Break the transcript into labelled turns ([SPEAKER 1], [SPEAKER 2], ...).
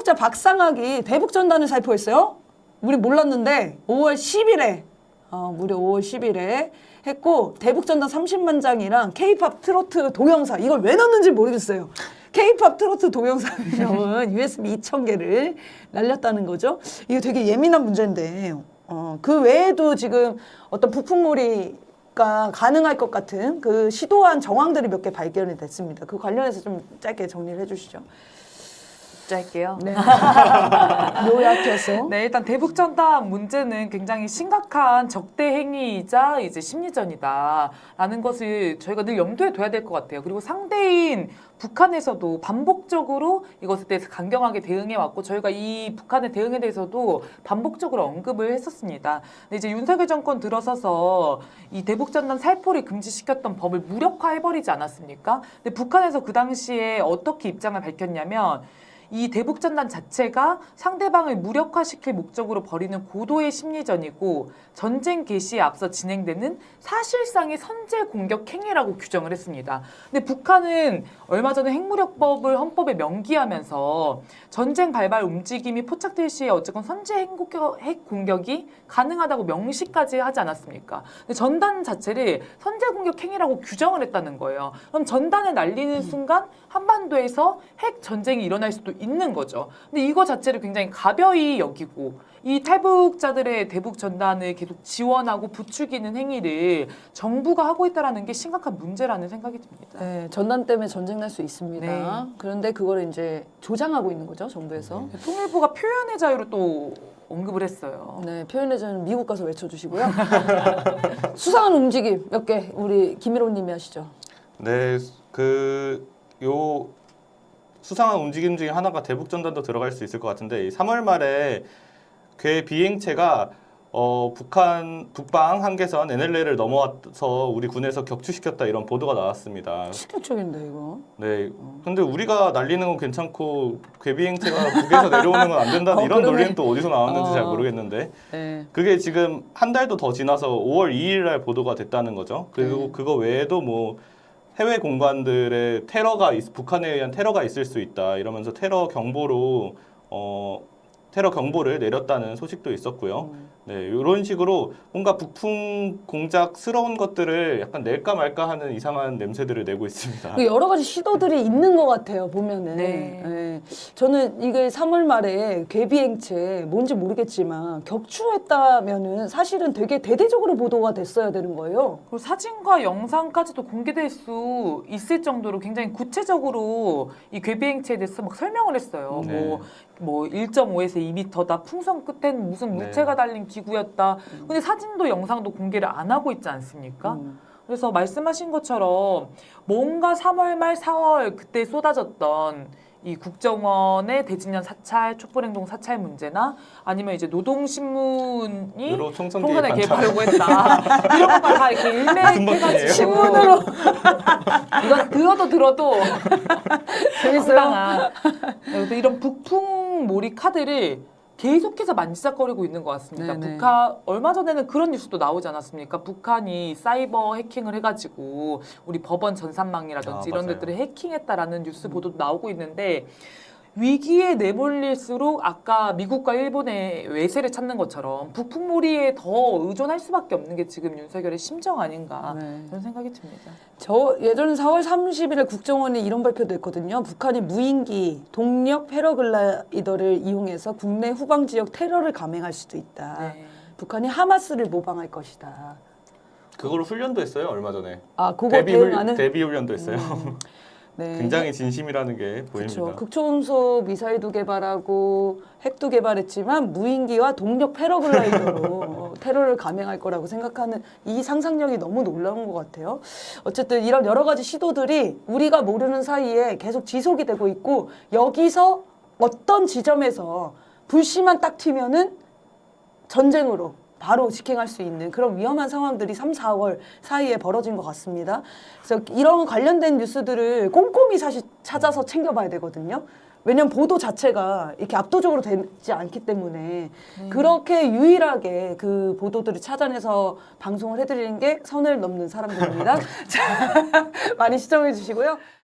[SPEAKER 1] 개국자 박상학이 대북전단을 살포했어요. 우리 몰랐는데 5월 10일에 무려 5월 10일에 했고 대북전단 30만 장이랑 K-팝 트로트 동영상 이걸 왜 넣는지 모르겠어요. K-팝 트로트 동영상은 USB 2,000개를 날렸다는 거죠. 이게 되게 예민한 문제인데 그 외에도 지금 어떤 부품몰이가 가능할 것 같은 그 시도한 정황들이 몇 개 발견이 됐습니다. 그 관련해서 좀 짧게 정리를 해주시죠.
[SPEAKER 2] 짧게요.
[SPEAKER 1] 네. 요약해서.
[SPEAKER 2] 네, 일단 대북전단 문제는 굉장히 심각한 적대 행위이자 이제 심리전이다라는 것을 저희가 늘 염두에 둬야 될 것 같아요. 그리고 상대인 북한에서도 반복적으로 이것에 대해서 강경하게 대응해 왔고 저희가 이 북한의 대응에 대해서도 반복적으로 언급을 했었습니다. 근데 이제 윤석열 정권 들어서서 이 대북전단 살포를 금지시켰던 법을 무력화해버리지 않았습니까? 근데 북한에서 그 당시에 어떻게 입장을 밝혔냐면 이 대북전단 자체가 상대방을 무력화시킬 목적으로 벌이는 고도의 심리전이고 전쟁 개시에 앞서 진행되는 사실상의 선제 공격 행위라고 규정을 했습니다. 근데 북한은 얼마 전에 핵무력법을 헌법에 명기하면서 전쟁 발발 움직임이 포착될 시에 어쨌건 선제 핵 공격이 가능하다고 명시까지 하지 않았습니까? 근데 전단 자체를 선제 공격 행위라고 규정을 했다는 거예요. 그럼 전단을 날리는 순간 한반도에서 핵 전쟁이 일어날 수도 있는 거죠. 근데 이거 자체를 굉장히 가벼이 여기고 이 탈북자들의 대북 전단을 계속 지원하고 부추기는 행위를 정부가 하고 있다는 게 심각한 문제라는 생각이 듭니다.
[SPEAKER 1] 네, 전단 때문에 전쟁 날 수 있습니다.
[SPEAKER 2] 네.
[SPEAKER 1] 그런데 그걸 이제 조장하고 있는 거죠, 정부에서.
[SPEAKER 2] 통일부가 표현의 자유를 또 언급을 했어요.
[SPEAKER 1] 네, 표현의 자유는 미국 가서 외쳐주시고요. 수상한 움직임 몇 개 우리 김일호님이 하시죠.
[SPEAKER 3] 네, 요 수상한 움직임 중에 하나가 대북전단도 들어갈 수 있을 것 같은데 이 3월 말에 괴 비행체가 북방 한계선 NLL을 넘어와서 우리 군에서 격추시켰다 이런 보도가 나왔습니다.
[SPEAKER 1] 충격적인데 이거.
[SPEAKER 3] 네, 근데 우리가 날리는 건 괜찮고 괴 비행체가 북에서 내려오는 건 안 된다는 이런
[SPEAKER 1] 그러네.
[SPEAKER 3] 논리는 또 어디서 나왔는지 잘 모르겠는데
[SPEAKER 1] 네.
[SPEAKER 3] 그게 지금 한 달도 더 지나서 5월 2일 날 보도가 됐다는 거죠. 그리고 그거 외에도 뭐 해외 공관들의 북한에 의한 테러가 있을 수 있다 이러면서 테러 경보를 내렸다는 소식도 있었고요. 네, 이런 식으로 뭔가 북풍 공작스러운 것들을 약간 낼까 말까 하는 이상한 냄새들을 내고 있습니다.
[SPEAKER 1] 여러 가지 시도들이 있는 것 같아요, 보면은.
[SPEAKER 2] 네.
[SPEAKER 1] 네. 저는 이게 3월 말에 괴비행체 뭔지 모르겠지만 격추했다면은 사실은 되게 대대적으로 보도가 됐어야 되는 거예요.
[SPEAKER 2] 그리고 사진과 영상까지도 공개될 수 있을 정도로 굉장히 구체적으로 이 괴비행체에 대해서 막 설명을 했어요.
[SPEAKER 3] 네.
[SPEAKER 2] 뭐 1.5에서 2m다. 풍선 끝에는 무슨 무채가 달린 기구였다. 근데 사진도 영상도 공개를 안 하고 있지 않습니까? 그래서 말씀하신 것처럼 뭔가 3월 말 4월 그때 쏟아졌던 이 국정원의 대진년 사찰, 촛불행동 사찰 문제나 아니면 이제 노동신문이
[SPEAKER 3] 유로 총선
[SPEAKER 2] 총선에
[SPEAKER 3] 개입한다.
[SPEAKER 2] 개입하려고 했다. 이런 거 다 이렇게 일맥해가지고
[SPEAKER 1] 신문으로.
[SPEAKER 2] 이건 들어도
[SPEAKER 1] 재밌어요.
[SPEAKER 2] 상당한 이런 북풍몰이 카드를 계속해서 만지작거리고 있는 것 같습니다.
[SPEAKER 1] 네네.
[SPEAKER 2] 북한 얼마 전에는 그런 뉴스도 나오지 않았습니까? 북한이 사이버 해킹을 해가지고 우리 법원 전산망이라든지 이런
[SPEAKER 3] 맞아요.
[SPEAKER 2] 데들을 해킹했다라는 뉴스 보도도 나오고 있는데 위기에 내몰릴수록 아까 미국과 일본의 외세를 찾는 것처럼 북풍몰이에 더 의존할 수밖에 없는 게 지금 윤석열의 심정 아닌가
[SPEAKER 1] 네.
[SPEAKER 2] 그런 생각이 듭니다.
[SPEAKER 1] 저 예전에 4월 30일에 국정원이 이런 발표도 했거든요. 북한이 무인기, 동력 패러글라이더를 이용해서 국내 후방 지역 테러를 감행할 수도 있다.
[SPEAKER 2] 네.
[SPEAKER 1] 북한이 하마스를 모방할 것이다.
[SPEAKER 3] 그걸로 훈련도 했어요 얼마 전에.
[SPEAKER 1] 아, 그거 대응하는?
[SPEAKER 3] 대비 훈련도 했어요.
[SPEAKER 1] 네.
[SPEAKER 3] 굉장히 진심이라는 게 보입니다.
[SPEAKER 1] 그렇죠. 극초음속 미사일도 개발하고 핵도 개발했지만 무인기와 동력 패러글라이더로 테러를 감행할 거라고 생각하는 이 상상력이 너무 놀라운 것 같아요. 어쨌든 이런 여러 가지 시도들이 우리가 모르는 사이에 계속 지속이 되고 있고 여기서 어떤 지점에서 불씨만 딱 튀면은 전쟁으로 바로 직행할 수 있는 그런 위험한 상황들이 3, 4월 사이에 벌어진 것 같습니다. 그래서 이런 관련된 뉴스들을 꼼꼼히 사실 찾아서 챙겨봐야 되거든요. 왜냐면 보도 자체가 이렇게 압도적으로 되지 않기 때문에 그렇게 유일하게 그 보도들을 찾아내서 방송을 해드리는 게 선을 넘는 사람들입니다. 자, 많이 시청해 주시고요.